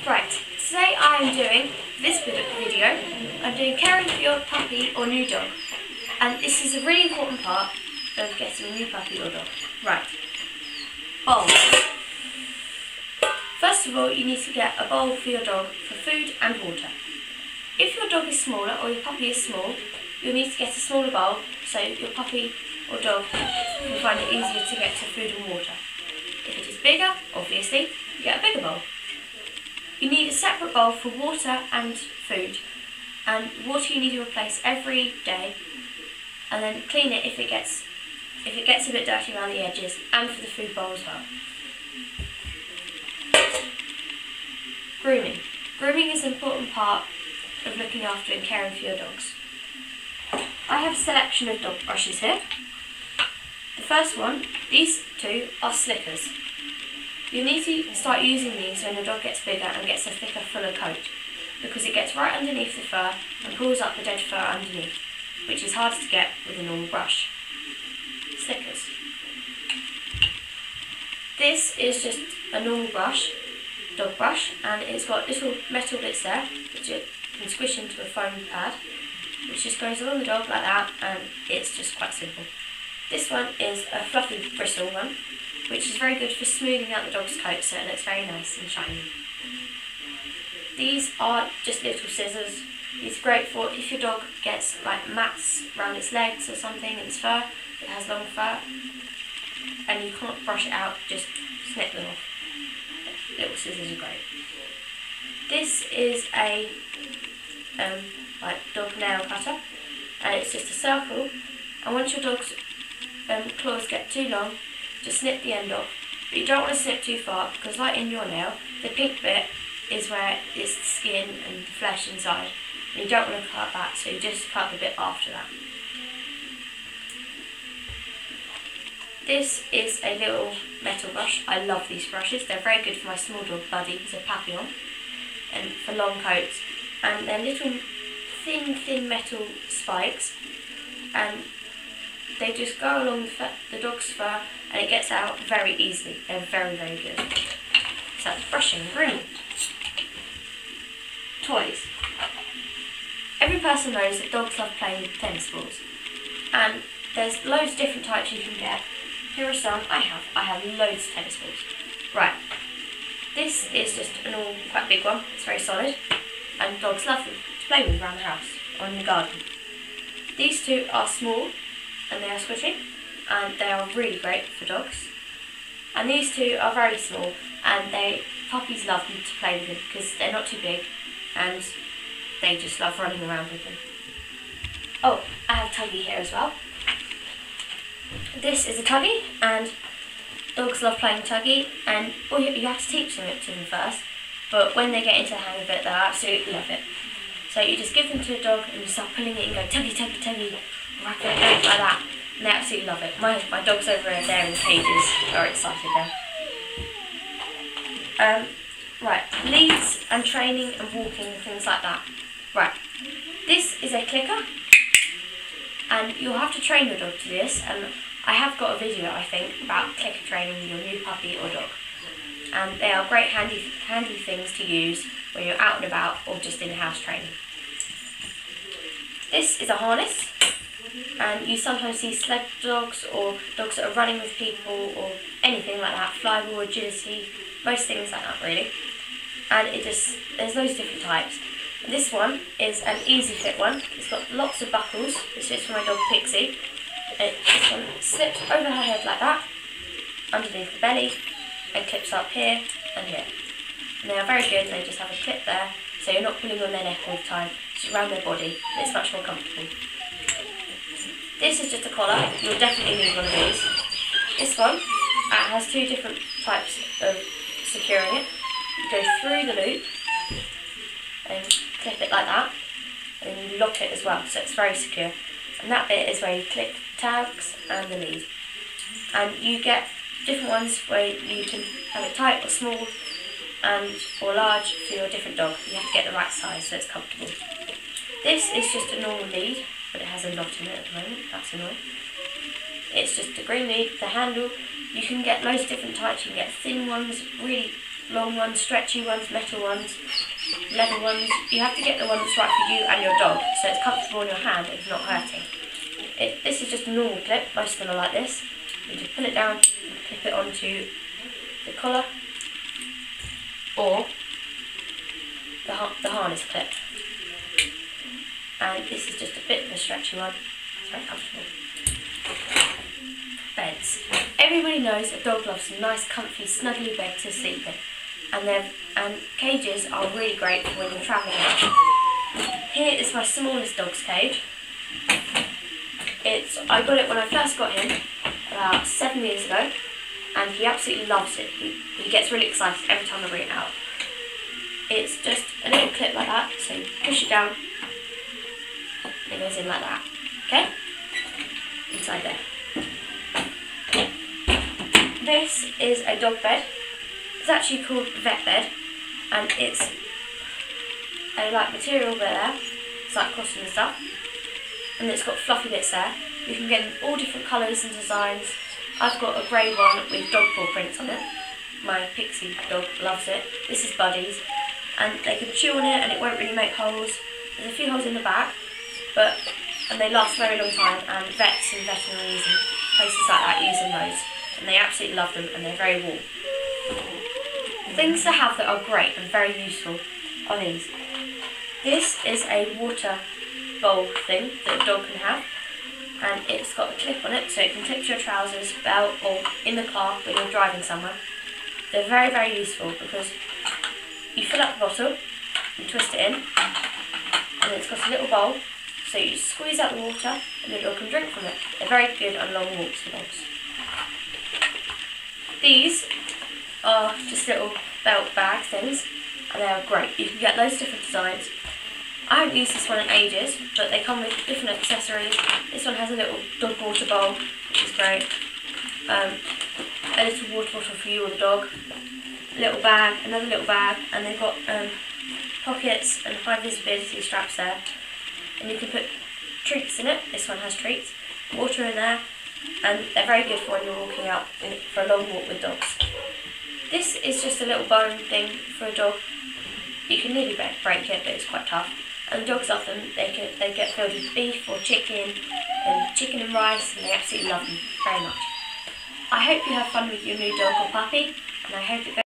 Right, today I am doing this video. I'm doing caring for your puppy or new dog. And this is a really important part of getting a new puppy or dog. Right, bowls. First of all, you need to get a bowl for your dog for food and water. If your dog is smaller or your puppy is small, you'll need to get a smaller bowl so your puppy or dog will find it easier to get to food and water. If it is bigger, obviously, you get a bigger bowl. You need a separate bowl for water and food, and water you need to replace every day, and then clean it if it gets a bit dirty around the edges, and for the food bowl as well. Grooming. Grooming is an important part of looking after and caring for your dogs. I have a selection of dog brushes here. The first one, these two are slickers. You need to start using these when your dog gets bigger and gets a thicker, fuller coat, because it gets right underneath the fur and pulls up the dead fur underneath, which is harder to get with a normal brush. Slickers. This is just a normal brush, dog brush, and it's got little metal bits there, which you can squish into a foam pad, which just goes along the dog like that, and it's just quite simple. This one is a fluffy bristle one, which is very good for smoothing out the dog's coat so it looks very nice and shiny. These are just little scissors. These are great for if your dog gets like mats around its legs or something and its fur, it has long fur, and you can't brush it out, just snip them off. Little scissors are great. This is a like dog nail cutter, and it's just a circle, and once your dog's claws get too long, just snip the end off, but you don't want to snip too far, because like in your nail, the pink bit is where it's the skin and the flesh inside, and you don't want to cut that, so you just cut the bit after that. This is a little metal brush. I love these brushes. They're very good for my small dog Buddy, he's a Papillon, and for long coats, and they're little thin metal spikes, and they just go along the dog's fur and it gets out very easily. They're very good. So that's brushing and grooming. Toys. Every person knows that dogs love playing with tennis balls, and there's loads of different types you can get. Here are some I have loads of tennis balls. Right, this is just a normal, quite big one. It's very solid, and dogs love them to play with around the house or in the garden. These two are small, and they are squishy, and they are really great for dogs. And these two are very small, and puppies love them to play with them because they're not too big, and they just love running around with them. Oh, I have Tuggy here as well. This is a Tuggy, and dogs love playing Tuggy, and you have to teach them it to them first, but when they get into the hang of it, they'll absolutely love it. So you just give them to a dog, and you start pulling it and go Tuggy, Tuggy, Tuggy, like that, and they absolutely love it. My dogs over there in the cages are excited now. Right, leads and training and walking and things like that. Right, this is a clicker, and you'll have to train your dog to this, and I have got a video, I think, about clicker training your new puppy or dog, and they are great handy things to use when you're out and about or just in house training. This is a harness, and you sometimes see sled dogs or dogs that are running with people or anything like that, flyball, agility, most things like that really. And there's loads of different types. And this one is an easy fit one. It's got lots of buckles. This fits for my dog Pixie. This one slips over her head like that, underneath the belly, and clips up here and here. And they are very good, and they just have a clip there, so you're not pulling on their neck all the time, it's around their body, and it's much more comfortable. This is just a collar. You'll definitely need one of these. This one has two different types of securing it. You go through the loop and clip it like that, and then you lock it as well, so it's very secure. And that bit is where you click tags and the lead. And you get different ones where you can have it tight or small or large for your different dog. You have to get the right size so it's comfortable. This is just a normal lead, but it has a knot in it at the moment. That's annoying. It's just a green lead, the handle. You can get loads of different types. You can get thin ones, really long ones, stretchy ones, metal ones, leather ones. You have to get the one that's right for you and your dog, so it's comfortable in your hand and it's not hurting. This is just a normal clip, most of them are like this. You just pull it down, clip it onto the collar, or the harness clip. And this is just a bit of a stretchy one. It's very comfortable. Beds. Everybody knows a dog loves a nice, comfy, snuggly bed to sleep in. And cages are really great for when you're travelling out. Here is my smallest dog's cage. I got it when I first got him, about 7 years ago, and he absolutely loves it. He gets really excited every time I bring it out. It's just a little clip like that, so you push it down, and it goes in like that, okay? Inside there. This is a dog bed. It's actually called vet bed, and it's a material bit there. It's like cotton and stuff, and it's got fluffy bits there. You can get all different colours and designs. I've got a grey one with dog paw prints on it. My Pixie dog loves it. This is Buddy's, and they can chew on it and it won't really make holes. There's a few holes in the back, and they last a very long time, and vets and veterinaries and places like that use them those, and they absolutely love them, and they're very warm. Things to have that are great and very useful are these. This is a water bowl thing that a dog can have, and it's got a clip on it so it can clip to your trousers, belt, or in the car when you're driving somewhere. They're very, very useful because you fill up the bottle, you twist it in, and it's got a little bowl, so you squeeze out the water and the dog can drink from it. They're very good on long walks for dogs. These are just little belt bag things, and they are great. You can get loads of different designs. I haven't used this one in ages, but they come with different accessories. This one has a little dog water bowl, which is great. A little water bottle for you or the dog. A little bag, another little bag, and they've got pockets and high visibility straps there. And you can put treats in it. This one has treats. Water in there, and they're very good for when you're walking out for a long walk with dogs. This is just a little bone thing for a dog. You can nearly break it, but it's quite tough. And dogs love them. They get filled with beef or chicken and rice, and they absolutely love them very much. I hope you have fun with your new dog or puppy, and I hope it goes